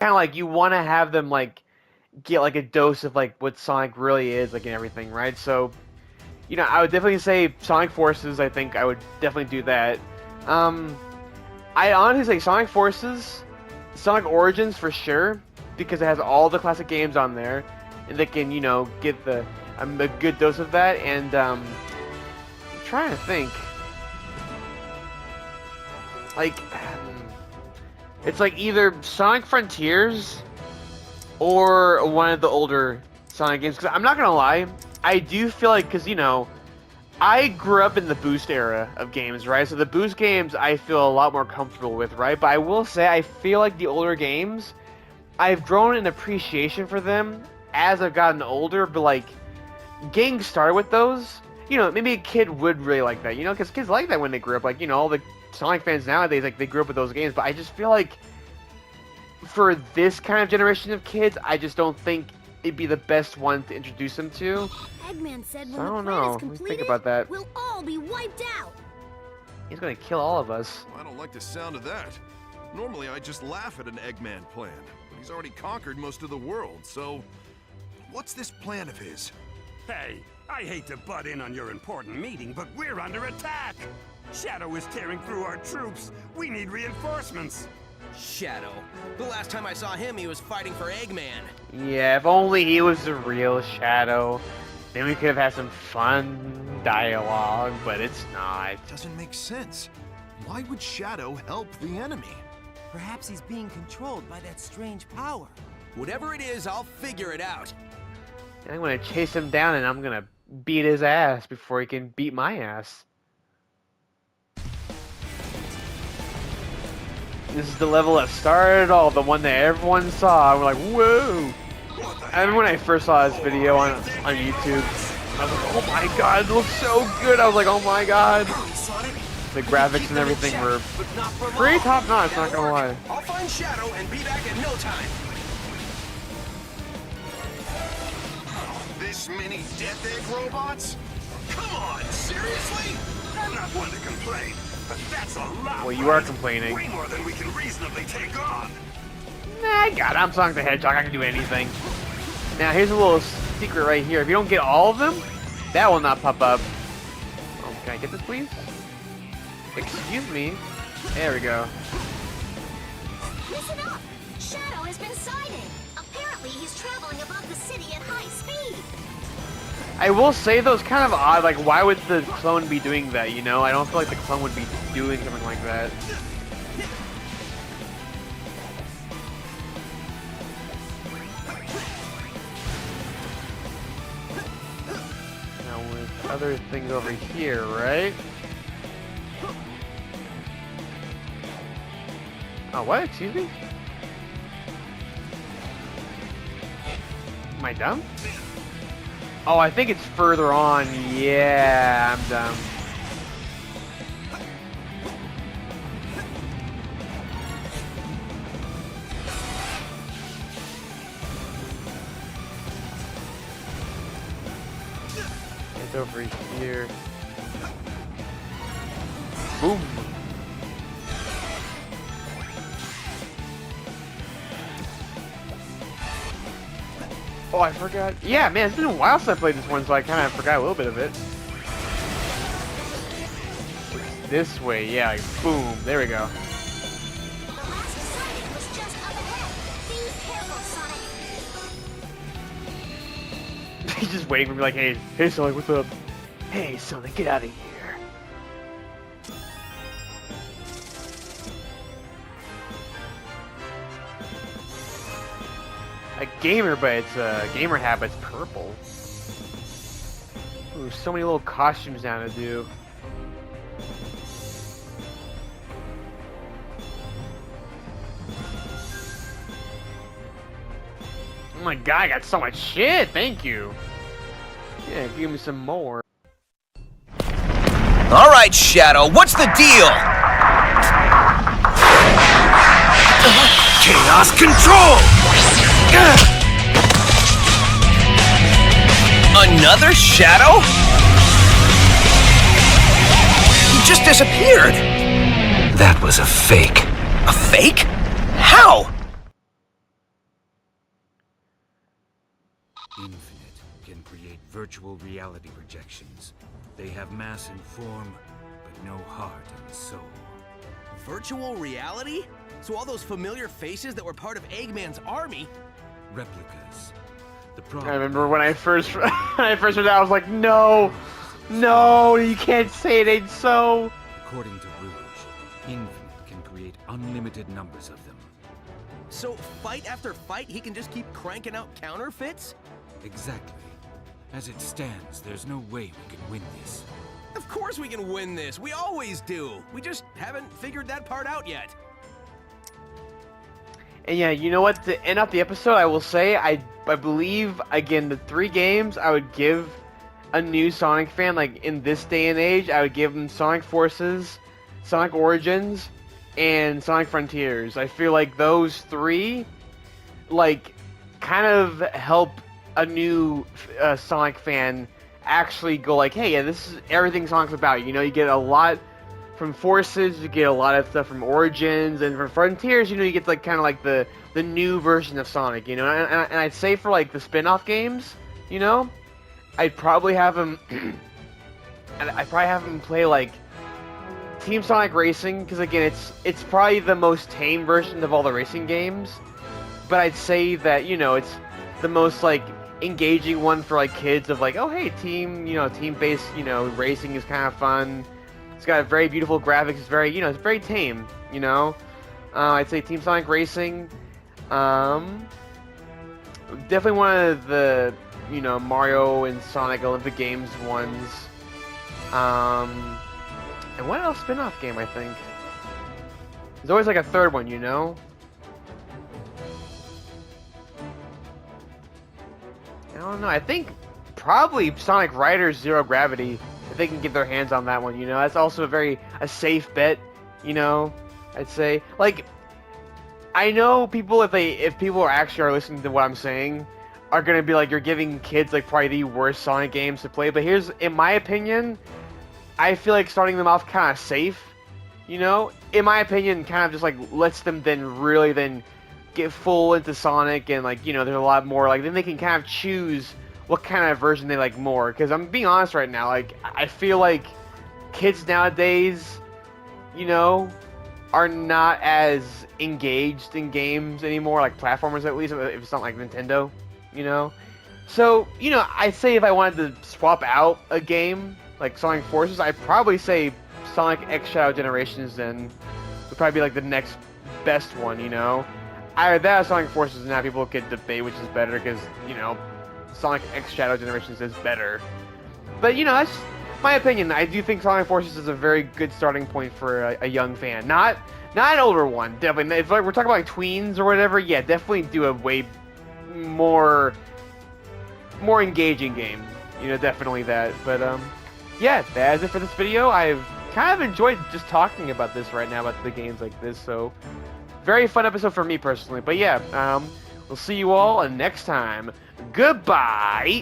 kind of like you want to have them like get like a dose of like what Sonic really is like and everything, right? So I would definitely say Sonic Forces. I think I would definitely do that. Um, I honestly say Sonic Forces, Sonic Origins for sure, because it has all the classic games on there, and they can get a good dose of that. And I'm trying to think, like it's like either Sonic Frontiers or one of the older Sonic games. Because I'm not gonna lie, I do feel like I grew up in the Boost era of games, right? So the Boost games I feel a lot more comfortable with, right? But I will say I feel like the older games, I've grown an appreciation for them as I've gotten older. But like getting started with those, maybe a kid would really like that, because kids like that when they grew up. Like all the Sonic fans nowadays, like they grew up with those games. But I just feel like for this kind of generation of kids, I just don't think it'd be the best one to introduce them to. Eggman said So when I don't the plan know. is Let me completed, think about that. we'll all be wiped out. He's gonna kill all of us. I don't like the sound of that. Normally I just laugh at an Eggman plan, but he's already conquered most of the world, so what's this plan of his? Hey, I hate to butt in on your important meeting, but we're under attack! Shadow is tearing through our troops. We need reinforcements. Shadow. The last time I saw him, he was fighting for Eggman. Yeah, if only he was the real Shadow. Then we could have had some fun dialogue, but it's not. Doesn't make sense. Why would Shadow help the enemy? Perhaps he's being controlled by that strange power. Whatever it is, I'll figure it out. And I'm gonna chase him down and I'm gonna beat his ass before he can beat my ass. This is the level that started it all, the one that everyone saw. We're like, whoa! And when I first saw this video on YouTube, I was like, oh my god, it looks so good! I was like, oh my god! The graphics and everything were pretty top notch, not gonna lie. I'll find Shadow and be back in no time. This many Death Egg robots? Come on, seriously? I'm not one to complain, but that's a lot. Well, you are complaining. Way more than we can reasonably take on. Nah, I got it. I'm Sonic the Hedgehog. I can do anything. Now, here's a little secret right here. If you don't get all of them, that will not pop up. Oh, can I get this, please? Excuse me. There we go. Listen up! Shadow has been sighted. Apparently, he's traveling above the city at high speed. I will say, though, it's kind of odd. Like, why would the clone be doing that, I don't feel like the clone would be doing something like that. Now, with other things over here, right? Oh, what? Excuse me? Am I dumb? Oh, I think it's further on. Yeah, I'm dumb. It's over here. Boom. Oh, I forgot. Yeah, man, it's been a while since I played this one, so I kind of forgot a little bit of it. It's this way, yeah, like, boom. There we go. The last sighting was just up ahead. Be careful, Sonic. He's just waiting for me like, hey Sonic, what's up? Hey Sonic, get out of here. A gamer, but it's a gamer hat, but it's purple. Ooh, so many little costumes now to do. Oh my god, I got so much shit, thank you. Yeah, give me some more. Alright, Shadow, what's the deal? Chaos control! Another Shadow? He just disappeared. That was a fake. A fake? How? Infinite can create virtual reality projections. They have mass and form, but no heart and soul. Virtual reality? So all those familiar faces that were part of Eggman's army? Replicas. The I problem remember when I first when I first heard that, I was like, no, no, you can't say it ain't so. According to Rouge, Infinite can create unlimited numbers of them. So fight after fight, he can just keep cranking out counterfeits? Exactly. As it stands, there's no way we can win this. Of course we can win this. We always do. We just haven't figured that part out yet. And yeah, you know what? To end off the episode, I will say I believe again the 3 games I would give a new Sonic fan, like in this day and age, I would give them Sonic Forces, Sonic Origins, and Sonic Frontiers. I feel like those 3, like, kind of help a new Sonic fan actually go like, hey, yeah, this is everything Sonic's about. You know, you get a lot from Forces, you get a lot of stuff from Origins, and from Frontiers, you know, you get like kind of like the new version of Sonic, you know. And I'd say for like the spin-off games, you know, I'd probably have him, play like Team Sonic Racing, because again, it's probably the most tame version of all the racing games. But I'd say that, you know, it's the most like engaging one for like kids of like, oh hey, team-based, you know, racing is kind of fun. It's got a very beautiful graphics. It's very, you know, it's very tame, you know. I'd say Team Sonic Racing. Definitely one of the, you know, Mario and Sonic Olympic Games ones. And what else spin-off game, I think? There's always like a third one, you know? I don't know. I think probably Sonic Riders Zero Gravity, if they can get their hands on that one, you know. That's also a safe bet, you know. I'd say, like, I know people, if people actually are listening to what I'm saying, are gonna be like, you're giving kids like probably the worst Sonic games to play. But here's, in my opinion, I feel like starting them off kind of safe, you know. In my opinion, kind of just like lets them then really then get full into Sonic, and like, you know, there's a lot more, like, then they can kind of choose what kind of version they like more. Because I'm being honest right now, like, I feel like kids nowadays, you know, are not as engaged in games anymore, like platformers at least, if it's not like Nintendo, you know. So, you know, I'd say if I wanted to swap out a game like Sonic Forces, I'd probably say Sonic X Shadow Generations then would probably be like the next best one, you know. Either that or Sonic Forces, and now people could debate which is better, because, you know, Sonic X Shadow Generations is better. But, you know, that's my opinion. I do think Sonic Forces is a very good starting point for a young fan. Not an older one, definitely. If like, we're talking about like tweens or whatever, yeah, definitely do a way more engaging game. You know, definitely that. But, yeah, that's it for this video. I've kind of enjoyed just talking about this right now, about the games like this, so very fun episode for me personally. But yeah, we'll see you all next time. Goodbye!